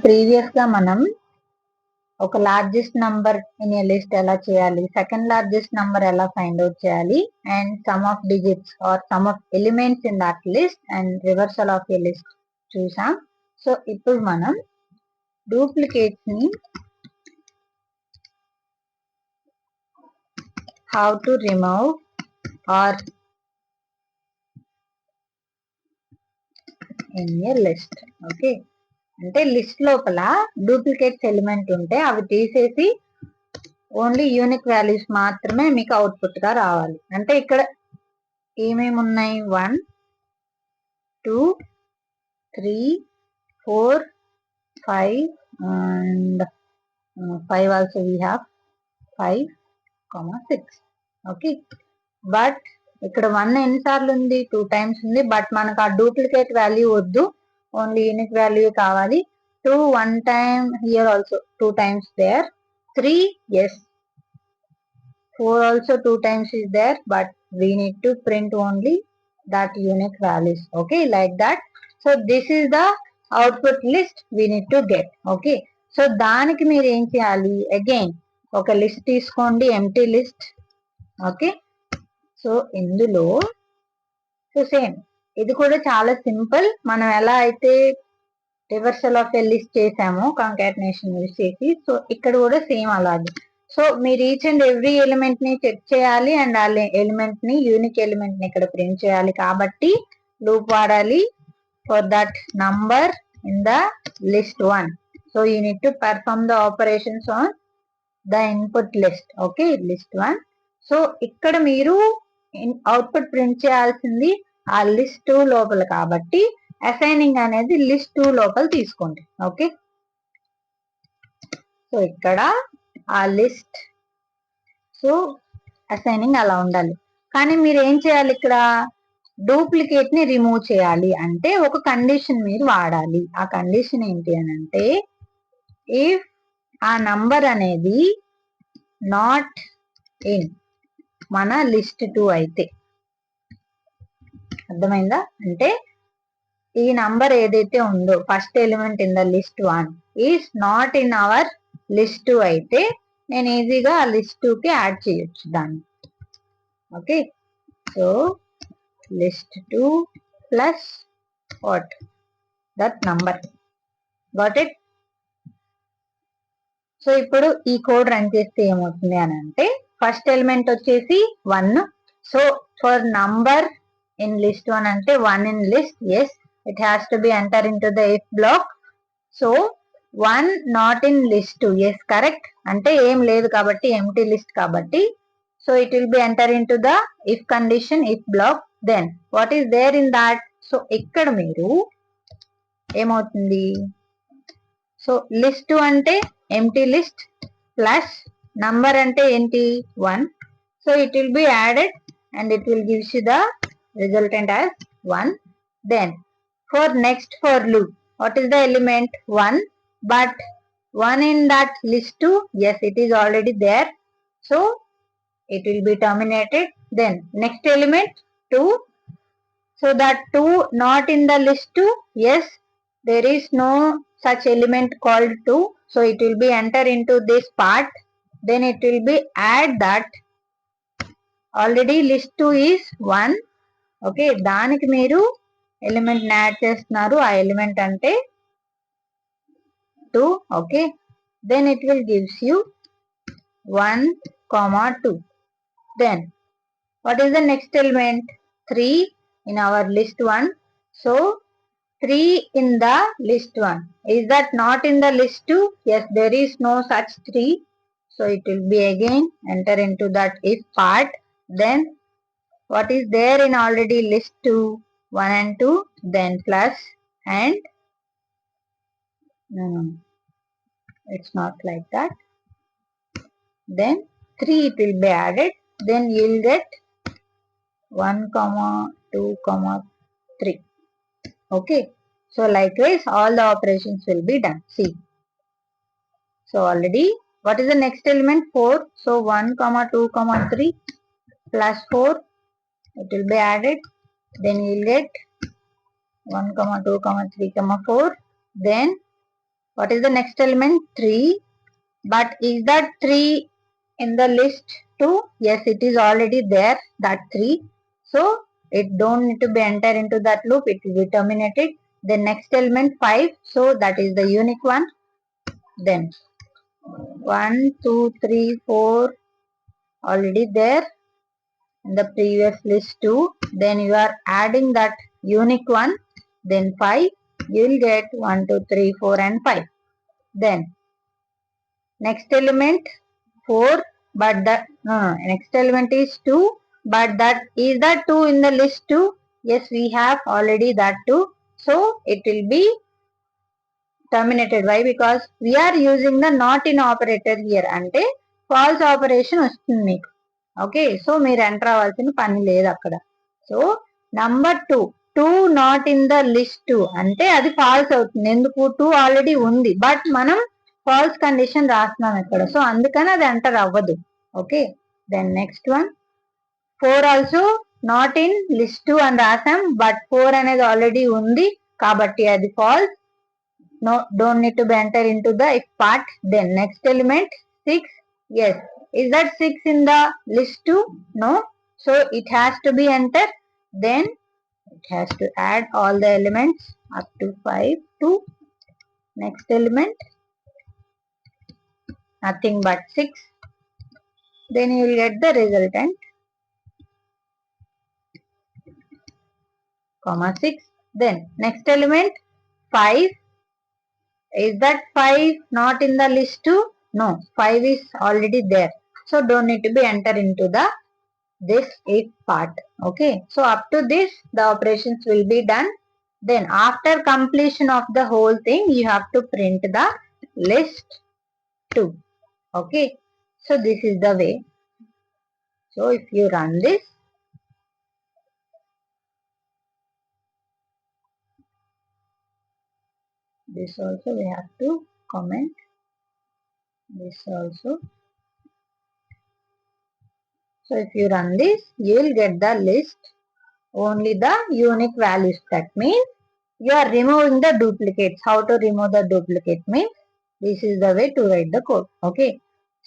Previous గా మనం ఒక largest number in a list ఎలా చేయాలి, సెకండ్ లార్జెస్ట్ నంబర్ ఎలా ఫైండ్ అవుట్ చేయాలి, and sum of digits or sum of elements in that list and reversal of a list చూసాం. So ఇప్పుడు మనం డూప్లికేట్స్ ని how to remove or in a list. Okay, అంటే list లోపల duplicates element ఉంటే అవి తీసేసి ఓన్లీ యూనిక్ వాల్యూస్ మాత్రమే మీకు అవుట్పుట్ గా రావాలి. అంటే ఇక్కడ ఏమేమి ఉన్నాయి, 1 2 3 4 5 and 5 also we have 5, 6. Okay, but ఇక్కడ 1 ఎన్నిసార్లు ఉంది, 2 టైమ్స్ ఉంది. బట్ మనకు ఆ డూప్లికేట్ వాల్యూ వద్దు, ఓన్లీ యూనిక్ వాల్యూ కావాలి. 2 1 time, here also 2 times there. 3, yes. 4 also 2 times is there, but we need to print only that unique values. Okay, like that. So this is the output list we need to get. Okay, so దానికి మీరు ఏం చేయాలి, again ఒక list తీసుకోండి, empty list. Okay, so ఇందులో so same ఇది కూడా చాలా సింపుల్. మనం ఎలా అయితే రివర్సల్ ఆఫ్ ఎ లిస్ట్ చేసామో కాంకాటనేషన్ యూజ్ చేసి, సో ఇక్కడ కూడా సేమ్ అలాగే. సో మీరు ఈచ్ అండ్ ఎవ్రీ ఎలిమెంట్ ని చెక్ చేయాలి అండ్ ఆ ఎలిమెంట్ ని యూనిక్ ఎలిమెంట్ ని ఇక్కడ ప్రింట్ చేయాలి. కాబట్టి లూప్ వాడాలి for that number in the list 1. So you need to perform the operations on the input list. Okay, list 1. So ఇక్కడ మీరు అవుట్పుట్ ప్రింట్ చేయాల్సింది ఆ లిస్ట్ 2 లోపల, కాబట్టి అసైనింగ్ అనేది లిస్ట్ 2 లోపల తీసుకోండి. ఓకే, సో ఇక్కడ ఆ లిస్ట్, సో అసైనింగ్ అలా ఉండాలి. కానీ మీరు ఏం చేయాలి, ఇక్కడ డూప్లికేట్ ని రిమూవ్ చేయాలి అంటే ఒక కండిషన్ మీరు వాడాలి. ఆ కండిషన్ ఏంటి అని అంటే, ఇఫ్ ఆ నంబర్ అనేది నాట్ ఇన్ మన లిస్ట్ 2 అయితే, అర్థమైందా? అంటే ఈ నంబర్ ఏదైతే ఉందో first element in the list 1 is not in our list 2 అయితే నేను ఈజీగా ఆ లిస్ట్ 2 కి యాడ్ చేయొచ్చు దాన్ని. Okay, so list 2 plus what, that number. Got it? So ఇప్పుడు ఈ కోడ్ రన్ చేస్తే ఏమవుతుంది అని అంటే, ఫస్ట్ ఎలిమెంట్ వచ్చేసి 1. So for number in list 1 అంటే 1 in list, yes it has to be enter into the if block. So 1 not in list 2, yes correct. అంటే ఏం లేదు కాబట్టి empty list కాబట్టి, so it will be enter into the if condition, if block. Then what is there in that? So ఇక్కడ మీరు ఏమవుతుంది, so list 2 అంటే empty list plus number అంటే ఏంటి 1. So it will be added and it will gives you the resultant as 1. Then for next for loop, what is the element 1, but 1 in that list 2, yes it is already there, so it will be terminated. Then next element 2, so that 2 not in the list 2, yes there is no such element called 2, so it will be enter into this part. Then it will be add that already list 2 is 1. Okay, దానికి మీరు element add చేస్తున్నారు, ఆ element అంటే 2. Okay, then it will gives you 1, 2. Then what is the next element 3 in our list 1. So 3 in the list 1, is that not in the list 2? yes there is no such 3, so it will be again enter into that if part. Then what is there in already list 2, 1 and 2, then plus and it's not like that. Then 3 it will be added, then you will get 1, 2, 3. Okay, so likewise all the operations will be done. See, so already what is the next element 4. So 1, 2, 3 plus 4, it will be added, then you will get 1, 2, 3, 4. Then What is the next element? 3. But is that 3 in the list 2? Yes, it is already there, that 3. So it don't need to be entered into that loop. It will be terminated. The next element 5. So that is the unique one. Then 1, 2, 3, 4 already there in the previous list 2. Then you are adding that unique one. Then 5. You will get 1, 2, 3, 4 and 5. Then next element 4, but the next element is 2, but that is that 2 in the list 2? Yes, we have already that 2. So it will be terminated. Why? Because we are using the not in operator here. Ante false operation వస్తుంది మీకు. Okay, so మీరు enter అవ్వాల్సిన పని లేదు అక్కడ. So number 2 not in the list 2 అంటే అది falls అవుతుంది. ఎందుకు? 2 ఆల్రెడీ ఉంది, బట్ మనం ఫాల్స్ కండిషన్ రాస్తున్నాం ఇక్కడ. సో అందుకని అది ఎంటర్ అవ్వదు. Okay, then next one 4 also not in list 2 అని రాసాం, బట్ 4 అనేది ఆల్రెడీ ఉంది కాబట్టి అది falls. No, don't need to be enter into the if part. Then next element 6. Yes, is that 6 in the list 2? No, so it has to be entered. Then it has to add all the elements up to 5 to next element, nothing but 6. Then you will get the resultant, comma 6. Then next element 5. Is that 5 not in the list 2? No, 5 is already there. So don't need to be enter into the this if part. Okay, so up to this the operations will be done. Then after completion of the whole thing, you have to print the list 2. Okay, so this is the way. So if you run this, this also we have to comment, this also. So if you run this, you will get the list, only the unique values. That means you are removing the duplicates. How to remove the duplicate means this is the way to write the code. Okay,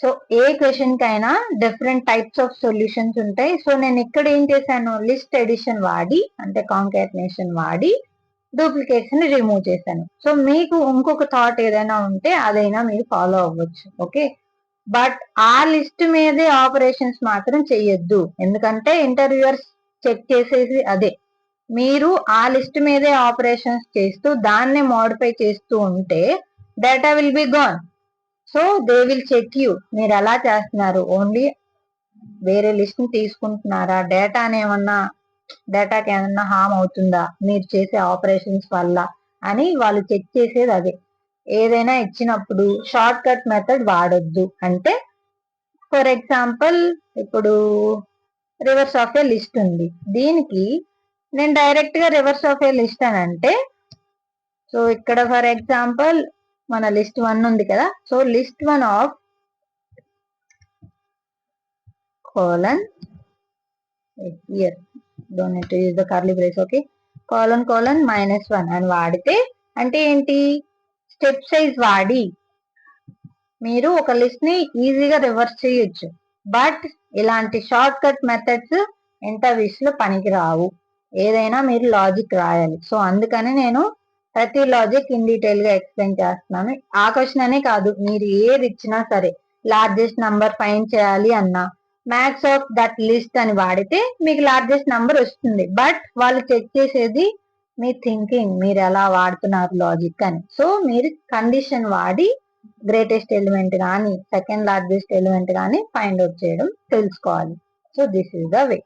so A question కైనా different types of solutions ఉంటాయి. So నేను ఇక్కడ ఏం చేశాను, list edition వాడి అంటే కాంకాటినేషన్ వాడి duplicates ని రిమూవ్ చేశాను. సో మీకు ఇంకొక థాట్ ఏదైనా ఉంటే అదైనా మీరు ఫాలో అవ్వచ్చు. ఓకే, బట్ ఆ లిస్ట్ మీదే ఆపరేషన్స్ మాత్రం చెయ్యొద్దు. ఎందుకంటే ఇంటర్వ్యూయర్స్ చెక్ చేసేసి అదే మీరు ఆ లిస్ట్ మీదే ఆపరేషన్స్ చేస్తూ దాన్ని మోడిఫై చేస్తూ ఉంటే data will be gone. So they will check you, మీరు ఎలా చేస్తున్నారు, ఓన్లీ వేరే లిస్ట్ ని తీసుకుంటున్నారా, డేటాకి ఏమన్నా హామ్ అవుతుందా మీరు చేసే ఆపరేషన్స్ వల్ల అని వాళ్ళు చెక్ చేసేది అదే. ఏదైనా ఇచ్చినప్పుడు షార్ట్ కట్ మెథడ్ వాడొద్దు. అంటే ఫర్ ఎగ్జాంపుల్ ఇప్పుడు రివర్స్ ఆఫ్ ఏ లిస్ట్ ఉంది, దీనికి నేను డైరెక్ట్ గా రివర్స్ ఆఫ్ ఏ లిస్ట్ అని అంటే, సో ఇక్కడ ఫర్ ఎగ్జాంపుల్ మన లిస్ట్ 1 ఉంది కదా, so list 1 of colon here don't need to use the curly brace. Okay, colon -1 అని వాడితే అంటే ఏంటి, స్టెప్ సైజ్ వాడి మీరు ఒక లిస్ట్ ని ఈజీగా రివర్స్ చేయొచ్చు. బట్ ఇలాంటి షార్ట్ కట్ మెథడ్స్ ఇంటర్వ్యూస్ లో పనికి రావు. ఏదైనా మీరు లాజిక్ రాయాలి. సో అందుకని నేను ప్రతి లాజిక్ ఇన్ డీటెయిల్ గా ఎక్స్ప్లెయిన్ చేస్తున్నాను. ఆ క్వశ్చన్ అనే కాదు, మీరు ఏది ఇచ్చినా సరే, లార్జెస్ట్ నంబర్ ఫైండ్ చేయాలి అన్నా మ్యాక్స్ ఆఫ్ దట్ లిస్ట్ అని వాడితే మీకు లార్జెస్ట్ నంబర్ వస్తుంది. బట్ వాళ్ళు చెక్ చేసేది మీ థింకింగ్, మీరు ఎలా వాడుతున్నారు లాజిక్ అని. సో మీరు కండిషన్ వాడి గ్రేటెస్ట్ ఎలిమెంట్ కానీ సెకండ్ లార్జెస్ట్ ఎలిమెంట్ కానీ ఫైండ్ అవుట్ చేయడం తెలుసుకోవాలి. So this is the way.